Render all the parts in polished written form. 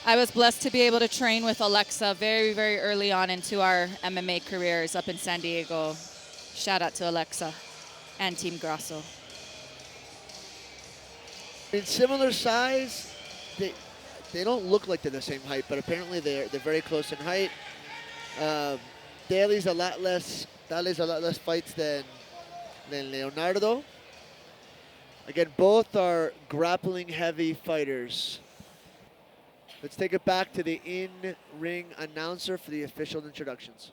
I was blessed to be able to train with Alexa very, very early on into our MMA careers up in San Diego. Shout out to Alexa and Team Grasso. In similar size, they don't look like they're the same height, but apparently they're very close in height. Thales a lot less fights than Leonardo. Again, both are grappling heavy fighters. Let's take it back to the in-ring announcer for the official introductions.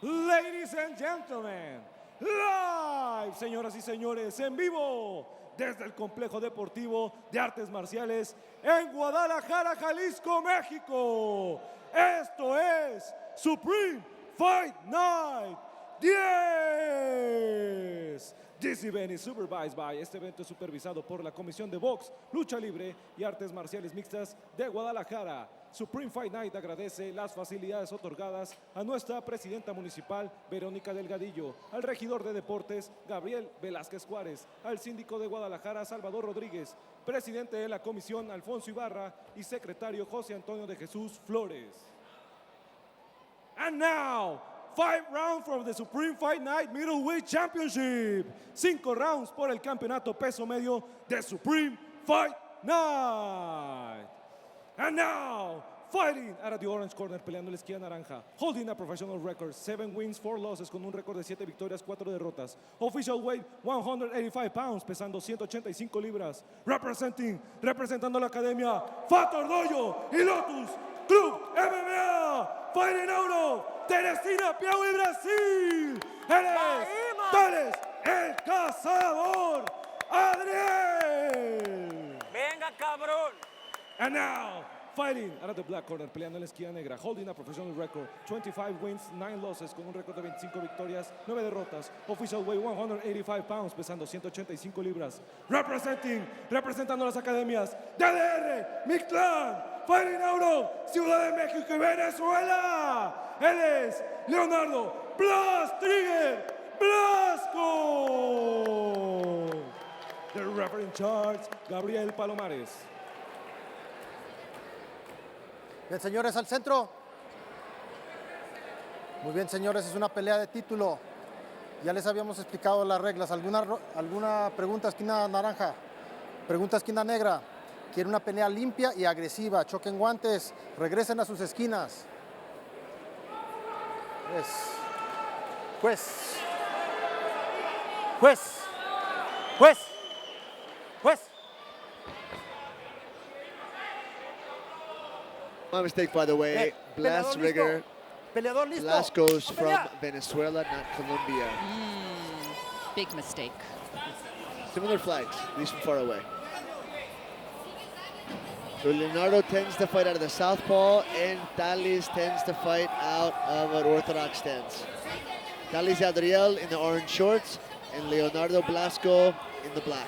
Ladies and gentlemen, live, señoras y señores, en vivo, desde el Complejo Deportivo de Artes Marciales en Guadalajara, Jalisco, México. Esto es Supreme Fight Night 10. This event is supervised by. Este evento es supervisado por la Comisión de Box, Lucha Libre y Artes Marciales Mixtas de Guadalajara. Supreme Fight Night agradece las facilidades otorgadas a nuestra presidenta municipal, Verónica Delgadillo, al regidor de deportes, Gabriel Velázquez Juárez, al síndico de Guadalajara, Salvador Rodríguez, presidente de la comisión, Alfonso Ibarra, y secretario José Antonio de Jesús Flores. And now, 5 rounds from the Supreme Fight Night Middleweight Championship. 5 rounds por el campeonato peso medio de Supreme Fight Night. And now, fighting out of the orange corner, peleando en la esquina naranja, holding a professional record, 7 wins, 4 losses, con un récord de 7 victorias, 4 derrotas. Official weight, 185 pounds, pesando 185 libras. Representando la academia, Fato Ordoyo y Lotus Club MMA. Fighting out of Teresina, Piauí, Brasil. Él es Thales, el Cazador, Adriel. Venga, cabrón. And now, fighting out of the black corner, peleando en la esquina negra, holding a professional record, 25 wins, 9 losses, con un récord de 25 victorias, 9 derrotas. Official weight, 185 pounds, pesando 185 libras. Representando las academias de ADR, Mictlán, fighting out of Ciudad de México y Venezuela. Él es Leonardo Blastrigger Blasco. The referee in charge, Gabriel Palomares. Bien, señores, al centro. Muy bien, señores, es una pelea de título. Ya les habíamos explicado las reglas. ¿Alguna pregunta, esquina naranja? Pregunta, esquina negra. Quiere una pelea limpia y agresiva. Choquen guantes, regresen a sus esquinas. Juez. My mistake, by the way. Blastrigger. Peleador listo. Blasco's from Venezuela, not Colombia. Big mistake. Similar flags, at least from far away. So Leonardo tends to fight out of the southpaw, and Thales tends to fight out of an orthodox stance. Thales Adriel in the orange shorts, and Leonardo Blasco in the black.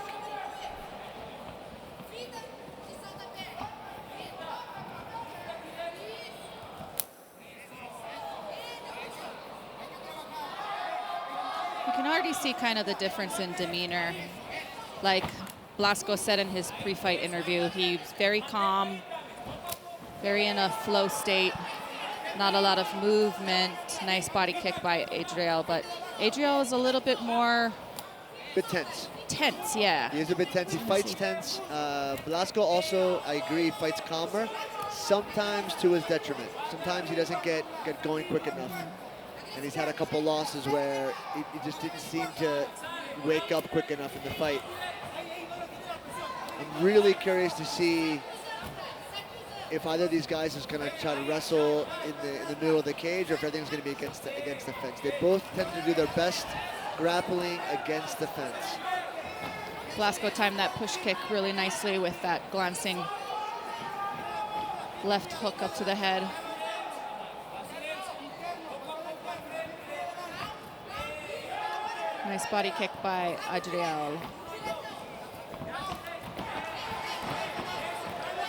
You can already see kind of the difference in demeanor. Like Blasco said in his pre-fight interview, he's very calm, very in a flow state, not a lot of movement. Nice body kick by Adriel, but Adriel is a little bit more... Bit tense. Tense, yeah. He is a bit tense. He fights tense. Blasco also, I agree, fights calmer, sometimes to his detriment. Sometimes he doesn't get going quick enough. And he's had a couple losses where he just didn't seem to wake up quick enough in the fight. I'm really curious to see if either of these guys is going to try to wrestle in the middle of the cage, or if everything's going to be against the fence. They both tend to do their best grappling against the fence. Blasco timed that push kick really nicely with that glancing left hook up to the head. Nice body kick by Adriel.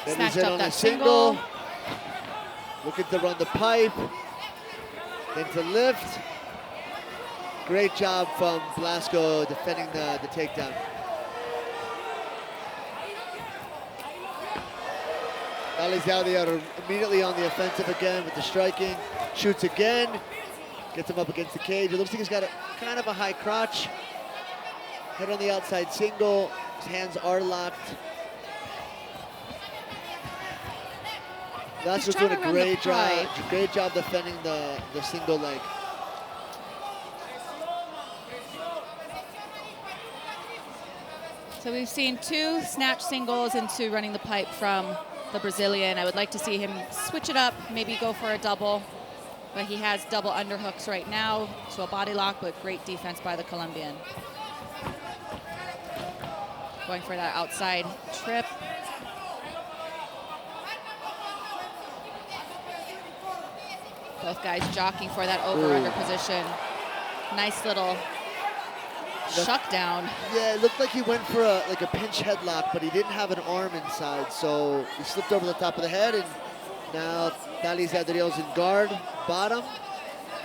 Snatched up that single. Looking to run the pipe. Then to lift. Great job from Blasco defending the takedown. Adriel immediately on the offensive again with the striking. Shoots again. Gets him up against the cage. It looks like he's got kind of a high crotch. Head on the outside single. His hands are locked. Blasco's doing a great job defending the single leg. So we've seen 2 snatch singles and 2 running the pipe from the Brazilian. I would like to see him switch it up, maybe go for a double. But he has double underhooks right now to a body lock, but great defense by the Colombian. Going for that outside trip. Both guys jockeying for that over-under position. Nice little shuck down. Yeah, it looked like he went for a pinch headlock, but he didn't have an arm inside, so he slipped over the top of the head, and now Thales Adriel's in guard, bottom,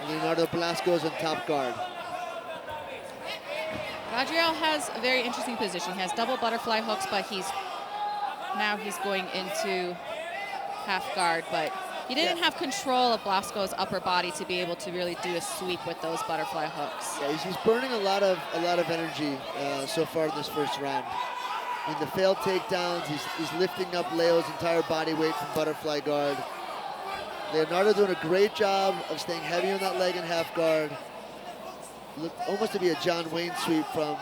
and Leonardo Blasco is on top guard. Adriel has a very interesting position. He has double butterfly hooks, but he's going into half guard, but he didn't have control of Blasco's upper body to be able to really do a sweep with those butterfly hooks. Yeah, he's burning a lot of energy so far in this first round. In the failed takedowns, he's lifting up Leo's entire body weight from butterfly guard. Leonardo doing a great job of staying heavy on that leg in half guard. Looked almost to be a John Wayne sweep from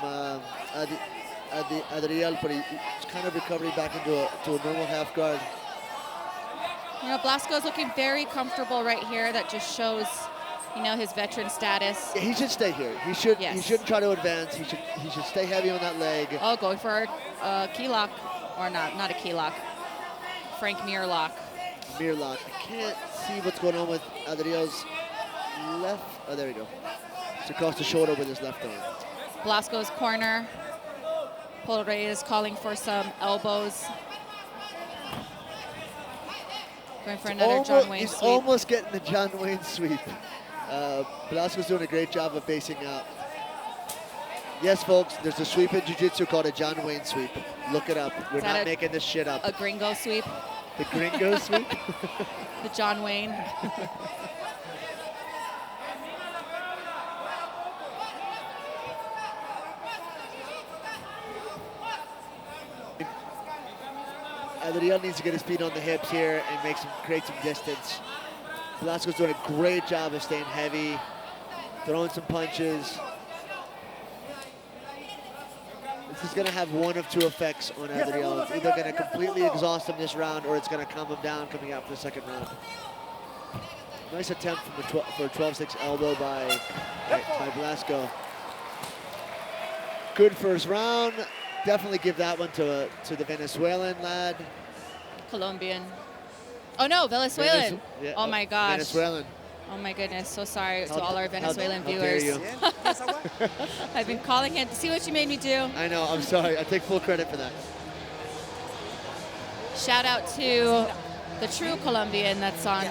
Adriel, but he's kind of recovering back into a normal half guard. You know, Blasco's looking very comfortable right here. That just shows, you know, his veteran status. Yeah, he should stay here. He should. Yes. He shouldn't try to advance. He should stay heavy on that leg. Oh, going for a key lock, or not a key lock. Frank mirror lock. Mirror lock. I can't see what's going on with Adriel's left. Oh, there we go. It's across the shoulder with his left arm. Blasco's corner. Polo Reyes calling for some elbows. Going for another John Wayne he's sweep. almost getting the John Wayne sweep. Blasco's doing a great job of basing out. Yes, folks, there's a sweep in jiu-jitsu called a John Wayne sweep. Look it up. We're not making this shit up. A gringo sweep. The gringo sweep? The John Wayne. Adriel needs to get his feet on the hips here and create some distance. Blasco's doing a great job of staying heavy, throwing some punches. This is going to have one of 2 effects on Adriel. It's either going to completely exhaust him this round, or it's going to calm him down coming out for the second round. Nice attempt for a 12-6 elbow by Blasco. Good first round. Definitely give that one to the Venezuelan lad. Colombian. Oh no, Venezuelan. Yeah, oh my gosh. Venezuelan. Oh my goodness, so sorry to all our Venezuelan how dare viewers. you. I've been calling him to see what you made me do. I know, I'm sorry. I take full credit for that. Shout out to the true Colombian that's on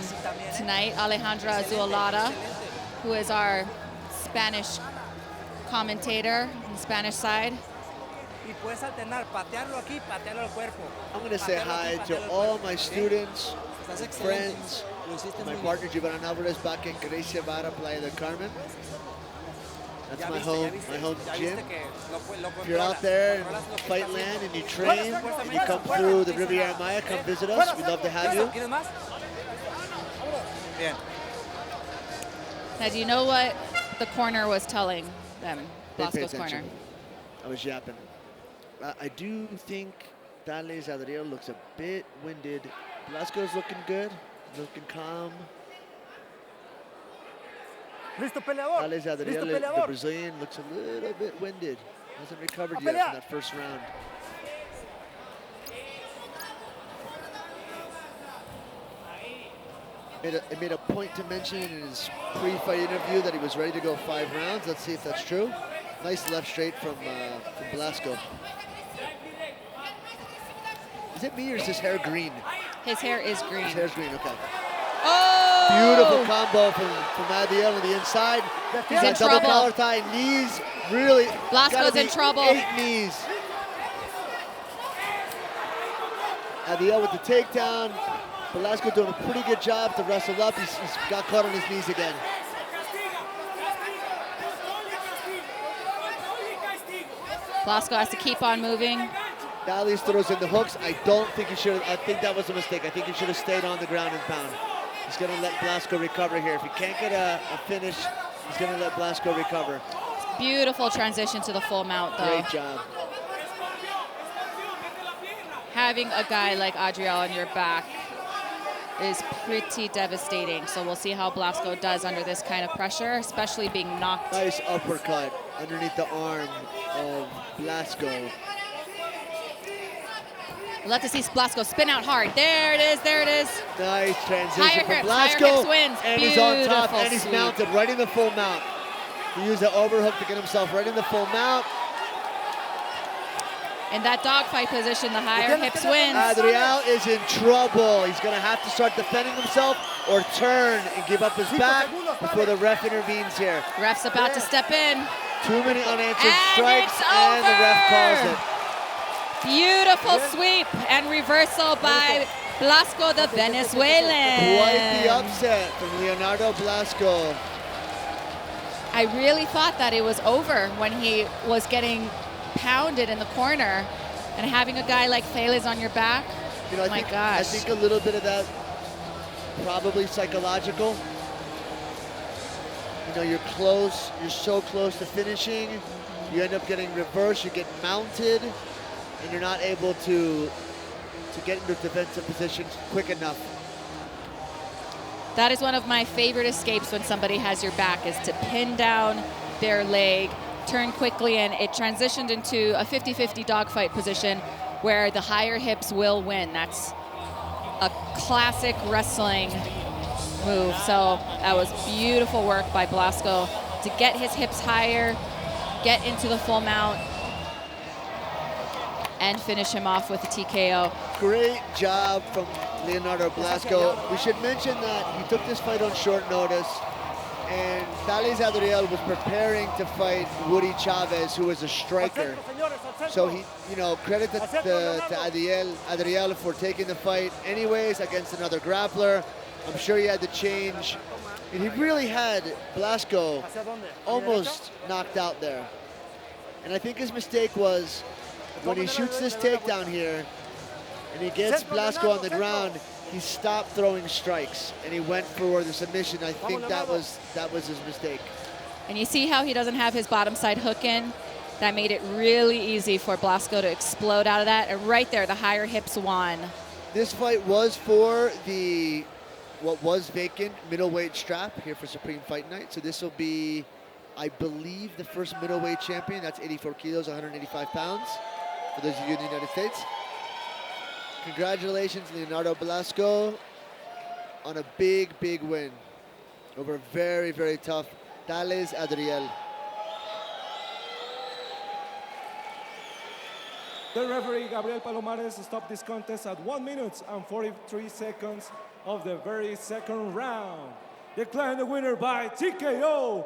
tonight, Alejandra Zuolada, who is our Spanish commentator on the Spanish side. I'm going to say hi to all my students, friends, my partner Giovanna Alvarez back in Grecia Vara, Playa del Carmen. That's my home gym. If you're out there in Fight Land and you train and you come through the Riviera Maya, come visit us. We'd love to have you. Now, do you know what the corner was telling them, Blasco's corner? I was yapping. I do think Thales Adriel looks a bit winded. Blasco's looking good, looking calm. Thales Adriel, the Brazilian, looks a little bit winded. Hasn't recovered yet from that first round. It made a point to mention in his pre-fight interview that he was ready to go 5 rounds. Let's see if that's true. Nice left straight from Blasco. Is it me or is his hair green? His hair is green. His hair's green, okay. Oh! Beautiful combo from Adriel on the inside. He's in double trouble. collar tie, knees, really. Blasco's in trouble. 8 knees. Adriel with the takedown. Blasco doing a pretty good job to wrestle up. He's got caught on his knees again. Blasco has to keep on moving. Thales throws in the hooks. I don't think he should. I think that was a mistake. I think he should have stayed on the ground and pound. He's going to let Blasco recover here. If he can't get a finish, he's going to let Blasco recover. Beautiful transition to the full mount, though. Great job. Having a guy like Adriel on your back is pretty devastating. So we'll see how Blasco does under this kind of pressure, especially being knocked. Nice uppercut underneath the arm of Blasco. We'll have to see Blasco spin out hard. There it is, there it is. Nice transition Higher from hips, Blasco. higher hips wins. And he's on top, Beautiful and he's sweep. mounted right in the full mount. He used the overhook to get himself right in the full mount. In that dogfight position, the higher hips wins. Adriel is in trouble. He's going to have to start defending himself or turn and give up his back before the ref intervenes here. Ref's about to step in. Too many unanswered And strikes, it's and the ref calls over. it. Beautiful sweep and reversal by Blasco, the Venezuelan. Quite the upset from Leonardo Blasco. I really thought that it was over when he was getting pounded in the corner, and having a guy like Thales on your back, You know, I gosh. think a little bit of that probably psychological. You know, you're close, you're so close to finishing, you end up getting reversed, you get mounted, and you're not able to get into defensive positions quick enough. That is one of my favorite escapes when somebody has your back, is to pin down their leg, turn quickly, and it transitioned into a 50-50 dogfight position where the higher hips will win. That's a classic wrestling move. So that was beautiful work by Blasco to get his hips higher, get into the full mount, and finish him off with a TKO. Great job from Leonardo Blasco. We should mention that he took this fight on short notice, and Thales Adriel was preparing to fight Woody Chavez, who was a striker. So he, you know, credit to Adriel for taking the fight anyways against another grappler. I'm sure he had to change. And he really had Blasco almost knocked out there. And I think his mistake was when he shoots this takedown here and he gets Blasco on the ground, he stopped throwing strikes and he went for the submission. I think that was his mistake. And you see how he doesn't have his bottom side hook in? That made it really easy for Blasco to explode out of that. And right there, the higher hips won. This fight was for the what was vacant middleweight strap here for Supreme Fight Night. So this will be, I believe, the first middleweight champion. That's 84 kilos, 185 pounds for those of you in the United States. Congratulations, Leonardo Blasco, on a big, big win over a very, very tough Thales Adriel. The referee, Gabriel Palomares, stopped this contest at 1 minute and 43 seconds of the very second round. Declaring the winner by TKO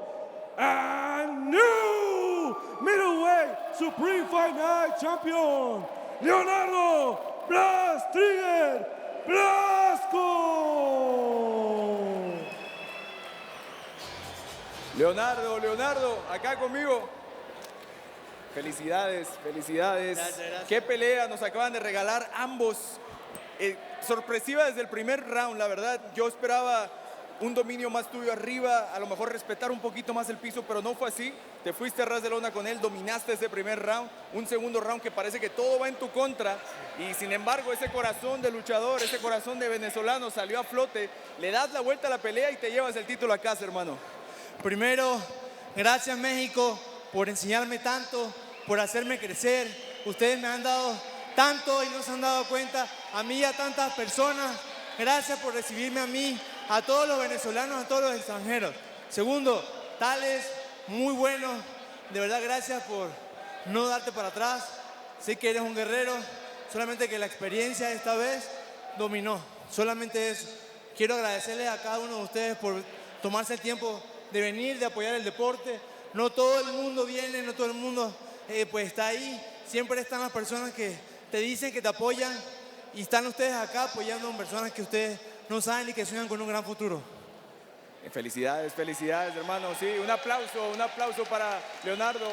and new middleweight Supreme Fight Night champion, Leonardo Blastrigger Blasco. Leonardo, acá conmigo. Felicidades, felicidades. Gracias. Qué pelea nos acaban de regalar ambos. Sorpresiva desde el primer round, la verdad. Yo esperaba un dominio más tuyo arriba, a lo mejor respetar un poquito más el piso, pero no fue así. Te fuiste a ras de lona con él, dominaste ese primer round. Un segundo round que parece que todo va en tu contra. Y sin embargo, ese corazón de luchador, ese corazón de venezolano salió a flote. Le das la vuelta a la pelea y te llevas el título a casa, hermano. Primero, gracias México por enseñarme tanto, por hacerme crecer. Ustedes me han dado tanto y no se han dado cuenta. A mí y a tantas personas, gracias por recibirme a mí, a todos los venezolanos, a todos los extranjeros. Segundo, Thales, muy bueno. De verdad, gracias por no darte para atrás. Sé que eres un guerrero, solamente que la experiencia esta vez dominó. Solamente eso. Quiero agradecerles a cada uno de ustedes por tomarse el tiempo de venir, de apoyar el deporte. No todo el mundo viene, no todo el mundo pues está ahí. Siempre están las personas que te dicen, que te apoyan. y están ustedes acá apoyando a personas que ustedes no saben y que sueñan con un gran futuro. Felicidades, felicidades, hermano. Sí, un aplauso para Leonardo.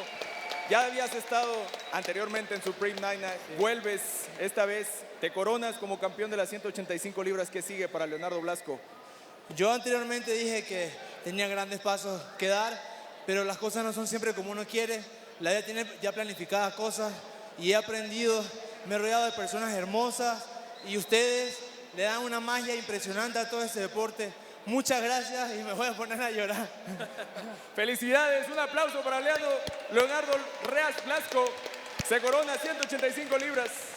Ya habías estado anteriormente en Supreme Night, vuelves esta vez, te coronas como campeón de las 185 libras. ¿Qué sigue para Leonardo Blasco? Yo anteriormente dije que tenía grandes pasos que dar, pero las cosas no son siempre como uno quiere. La vida tiene ya planificadas cosas y he aprendido, me he rodeado de personas hermosas y ustedes le dan una magia impresionante a todo este deporte. Muchas gracias y me voy a poner a llorar. Felicidades, un aplauso para Leonardo Reas Blasco. Se corona 185 libras.